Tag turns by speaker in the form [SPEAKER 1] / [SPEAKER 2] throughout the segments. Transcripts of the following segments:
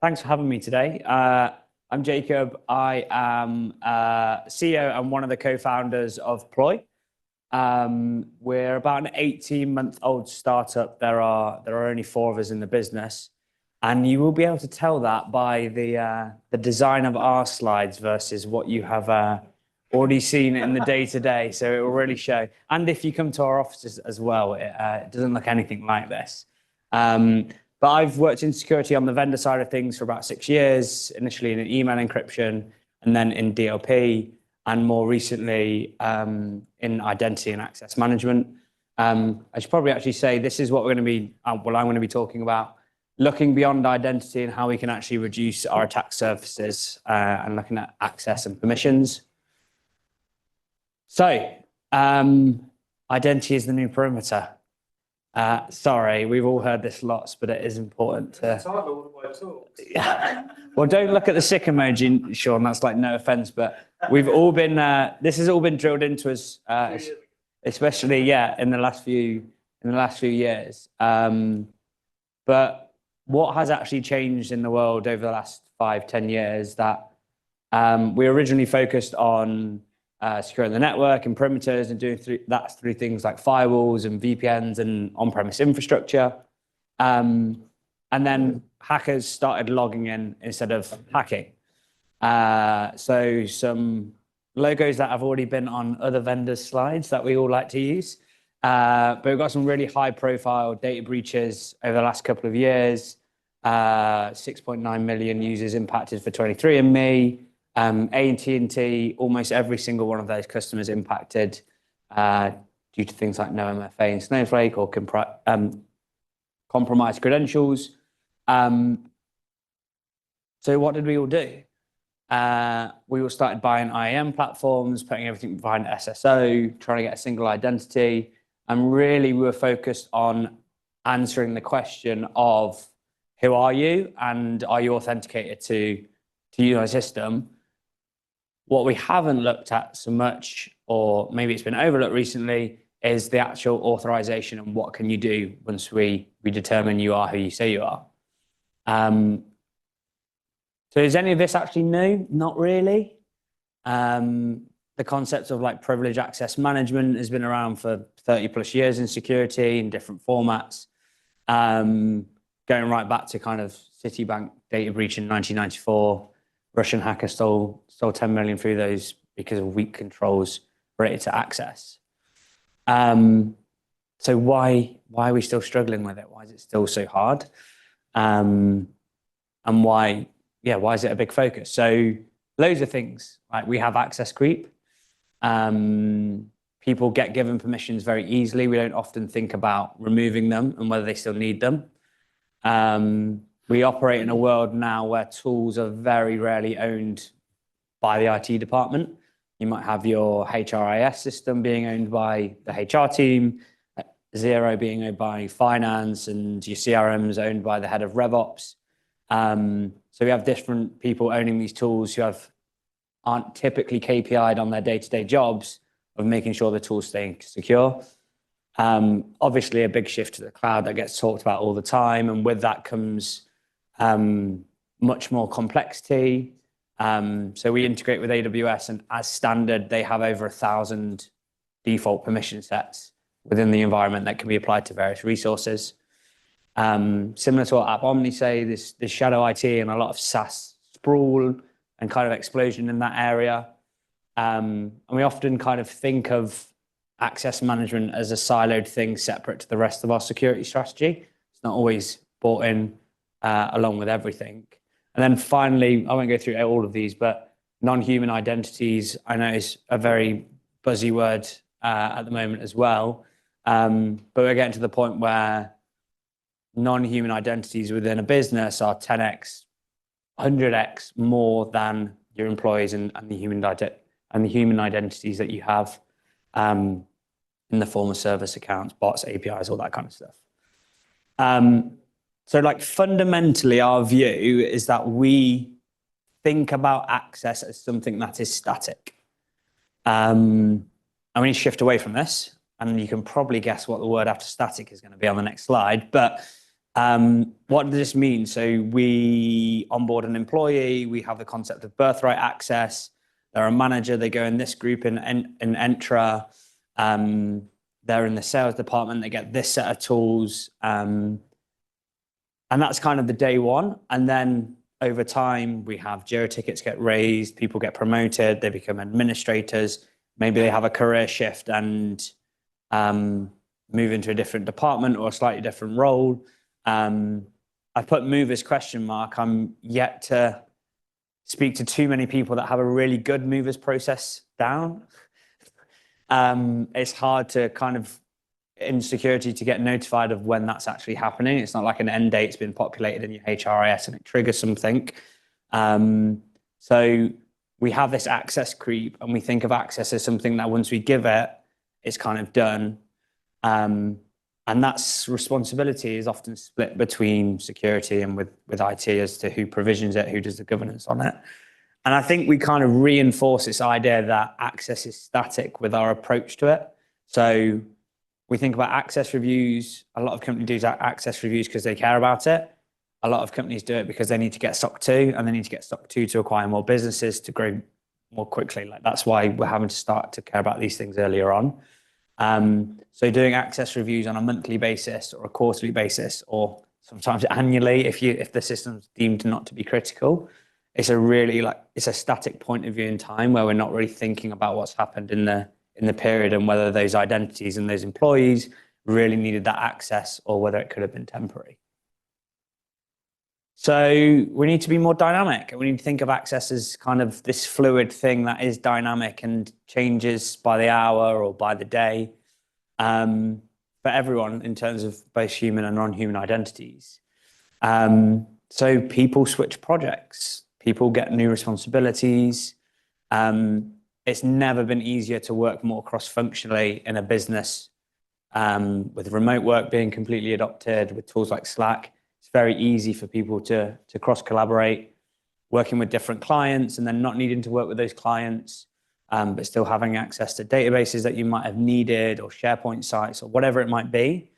[SPEAKER 1] Thanks for having me today. I'm Jacob. I am CEO and one of the co-founders of Ploy. We're about an 18-month-old startup. There are only four of us in the business, and you will be able to tell that by the design of our slides versus what you have already seen in the day-to-day. So it will really show. And if you come to our offices as well, it doesn't look anything like this. But I've worked in security on the vendor side of things for about 6 years, initially in email encryption and then in DLP, and more recently in identity and access management. I should probably actually say this is what I'm going to be talking about, looking beyond identity and how we can actually reduce our attack surfaces and looking at access and permissions. So, identity is the new perimeter. Sorry, we've all heard this lots, but it is important to... Yeah. Well, don't look at the sick emoji, Sean. That's like no offense, but we've all been... this has all been drilled into us, especially, in the last few years. But what has actually changed in the world over the last 5-10 years that we originally focused on securing the network and perimeters and doing through things like firewalls and VPNs and on-premise infrastructure. And then hackers started logging in instead of hacking. So some logos that have already been on other vendors' slides that we all like to use. But we've got some really high-profile data breaches over the last couple of years. 6.9 million users impacted for 23andMe. AT&T, almost every single one of those customers impacted due to things like no MFA and Snowflake or compromised credentials. So what did we all do? We all started buying IAM platforms, putting everything behind SSO, trying to get a single identity. And really, we were focused on answering the question of who are you and are you authenticated to your system? What we haven't looked at so much, or maybe it's been overlooked recently, is the actual authorization and what can you do once we determine you are who you say you are. So is any of this actually new? Not really. The concept of like privileged access management has been around for 30+ years in security in different formats. Going right back to kind of Citibank data breach in 1994, Russian hacker stole 10 million through those because of weak controls related to access. So why are we still struggling with it? Why is it still so hard? And why is it a big focus? So loads of things. Like we have access creep. People get given permissions very easily. We don't often think about removing them and whether they still need them. We operate in a world now where tools are very rarely owned by the IT department. You might have your HRIS system being owned by the HR team, Xero being owned by finance, and your CRM is owned by the head of RevOps. So we have different people owning these tools who aren't typically KPI'd on their day-to-day jobs of making sure the tools stay secure. Obviously, a big shift to the cloud that gets talked about all the time, and with that comes much more complexity. So we integrate with AWS, and as standard, they have over 1,000 default permission sets within the environment that can be applied to various resources. Similar to what App Omni say, this shadow IT and a lot of SaaS sprawl and kind of explosion in that area. And we often kind of think of access management as a siloed thing separate to the rest of our security strategy. It's not always brought in along with everything. And then finally, I won't go through all of these, but non-human identities, I know is a very buzzy word at the moment as well. But we're getting to the point where non-human identities within a business are 10x, 100x more than your employees and the human identities that you have in the form of service accounts, bots, APIs, all that kind of stuff. So like fundamentally our view is that we think about access as something that is static. And we need to shift away from this. And you can probably guess what the word after static is going to be on the next slide. But What does this mean? So we onboard an employee, we have the concept of birthright access. They're a manager, they go in this group in Entra. They're in the sales department, they get this set of tools. And that's kind of the day one. And then over time, we have Jira tickets get raised, people get promoted, they become administrators. Maybe they have a career shift and move into a different department or a slightly different role. I put movers question mark. I'm yet to speak to too many people that have a really good movers process down. It's hard to kind of in security to get notified of when that's actually happening. It's not like an end date's been populated in your HRIS and it triggers something. So we have this access creep and we think of access as something that once we give it, it's kind of done. And that's responsibility is often split between security and with IT as to who provisions it, who does the governance on it. And I think we kind of reinforce this idea that access is static with our approach to it. So we think about access reviews. A lot of companies do access reviews because they care about it. A lot of companies do it because they need to get SOC 2 and they need to get SOC 2 to acquire more businesses to grow more quickly. Like that's why we're having to start to care about these things earlier on. So doing access reviews on a monthly basis or a quarterly basis, or sometimes annually, if the system's deemed not to be critical, it's a static point of view in time where we're not really thinking about what's happened in the period and whether those identities and those employees really needed that access or whether it could have been temporary. So we need to be more dynamic and we need to think of access as kind of this fluid thing that is dynamic and changes by the hour or by the day for everyone in terms of both human and non-human identities. So people switch projects, people get new responsibilities. It's never been easier to work more cross-functionally in a business with remote work being completely adopted with tools like Slack. It's very easy for people to cross-collaborate, working with different clients and then not needing to work with those clients, but still having access to databases that you might have needed or SharePoint sites or whatever it might be.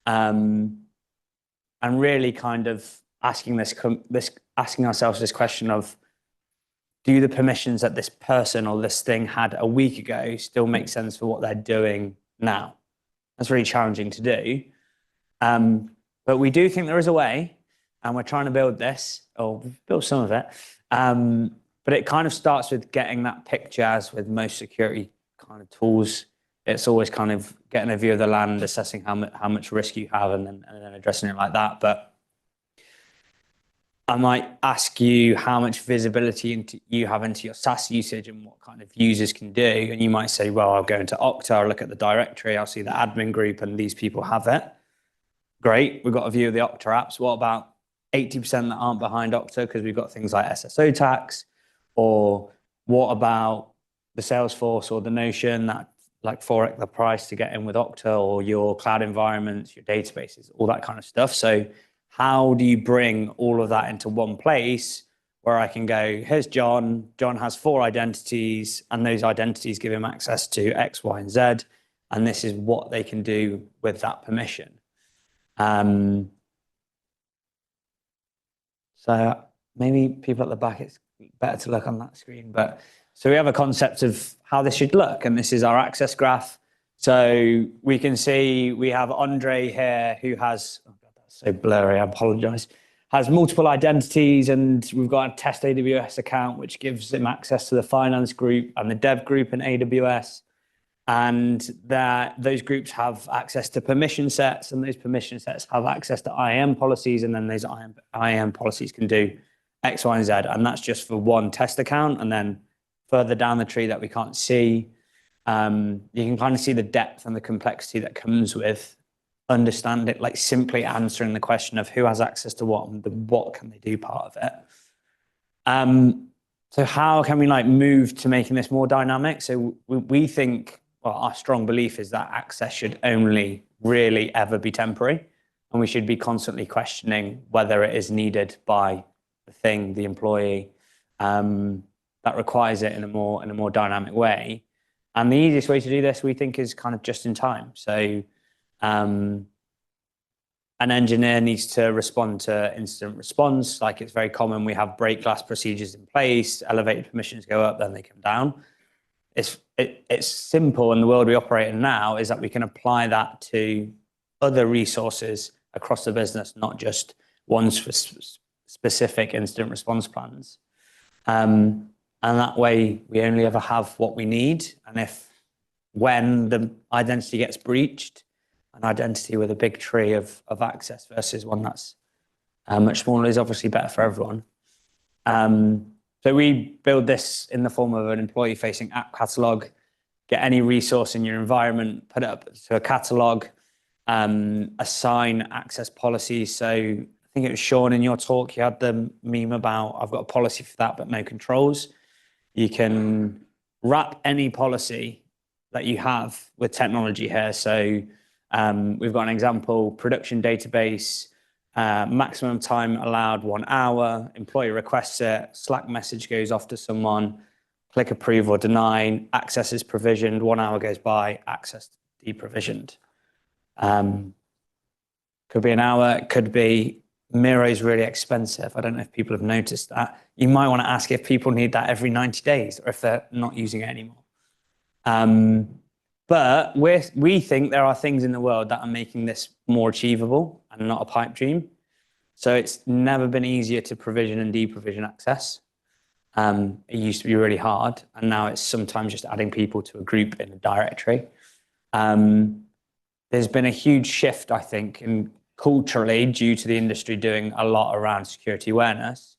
[SPEAKER 1] And really kind of asking ourselves this question of, do the permissions that this person or this thing had a week ago still make sense for what they're doing now? That's really challenging to do. But we do think there is a way, and we're trying to build this, or we've built some of it. But it kind of starts with getting that picture, as with most security kind of tools. It's always kind of getting a view of the land, assessing how much risk you have, and then addressing it like that. But I might ask you how much visibility you have into your SaaS usage and what kind of users can do. And you might say, well, I'll go into Okta, I'll look at the directory, I'll see the admin group, and these people have it. Great, we've got a view of the Okta apps. What about 80% that aren't behind Okta because we've got things like SSO tax? Or what about the Salesforce or the Notion that like 4x the price to get in with Okta, or your cloud environments, your databases, all that kind of stuff. So how do you bring all of that into one place where I can go, here's John, John has 4 identities and those identities give him access to X, Y, and Z. And this is what they can do with that permission. So maybe people at the back, it's better to look on that screen. But so we have a concept of how this should look, and this is our access graph. So we can see we have Andre here who has, oh God, that's so blurry, I apologize, has multiple identities, and we've got a test AWS account, which gives him access to the finance group and the dev group in AWS. And those groups have access to permission sets, and those permission sets have access to IAM policies, and then those IAM policies can do X, Y, and Z. And that's just for one test account. And then further down the tree that we can't see, you can kind of see the depth and the complexity that comes with understand it, like simply answering the question of who has access to what and the what can they do part of it. So how can we like move to making this more dynamic? So we think, well, our strong belief is that access should only really ever be temporary, and we should be constantly questioning whether it is needed by the thing, the employee, that requires it in a more dynamic way. And the easiest way to do this, we think, is kind of just in time. So an engineer needs to respond to incident response, like it's very common. We have break glass procedures in place, elevated permissions go up, then they come down. It's simple in the world we operate in now is that we can apply that to other resources across the business, not just ones for specific incident response plans. And that way we only ever have what we need. And when the identity gets breached, an identity with a big tree of access versus one that's much smaller is obviously better for everyone. So we build this in the form of an employee-facing app catalog. Get any resource in your environment, put it up to a catalog, assign access policies. So I think it was Sean in your talk, you had the meme about, I've got a policy for that, but no controls. You can wrap any policy that you have with technology here. So we've got an example, production database, maximum time allowed 1 hour, employee requests it, Slack message goes off to someone, click approve or deny, access is provisioned, 1 hour goes by, access deprovisioned. Could be an hour, it could be Miro is really expensive. I don't know if people have noticed that. You might want to ask if people need that every 90 days or if they're not using it anymore. But we think there are things in the world that are making this more achievable and not a pipe dream. So it's never been easier to provision and deprovision access. It used to be really hard, and now it's sometimes just adding people to a group in a directory. There's been a huge shift, I think, in culturally due to the industry doing a lot around security awareness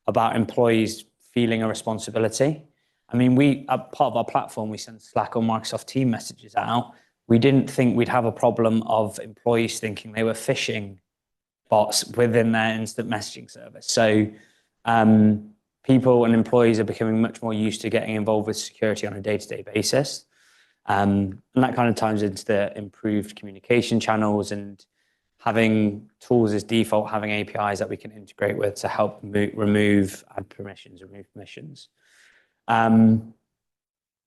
[SPEAKER 1] about employees feeling a responsibility. I mean, part of our platform, we send Slack or Microsoft Teams messages out. We didn't think we'd have a problem of employees thinking they were phishing bots within their instant messaging service. So people and employees are becoming much more used to getting involved with security on a day-to-day basis. And that kind of ties into the improved communication channels and having tools as default, having APIs that we can integrate with to help remove permissions. And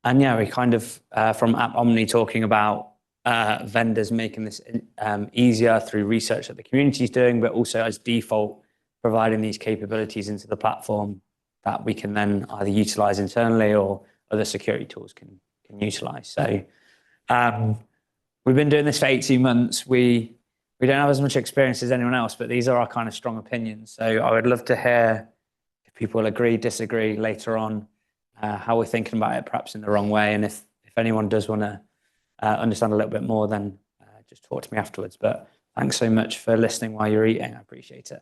[SPEAKER 1] yeah, we kind of, from App Omni, talking about vendors making this easier through research that the community is doing, but also as default, providing these capabilities into the platform that we can then either utilize internally or other security tools can utilize. So we've been doing this for 18 months. We don't have as much experience as anyone else, but these are our kind of strong opinions. So I would love to hear if people agree, disagree later on, how we're thinking about it, perhaps in the wrong way. And if anyone does want to understand a little bit more, then just talk to me afterwards. But thanks so much for listening while you're eating. I appreciate it.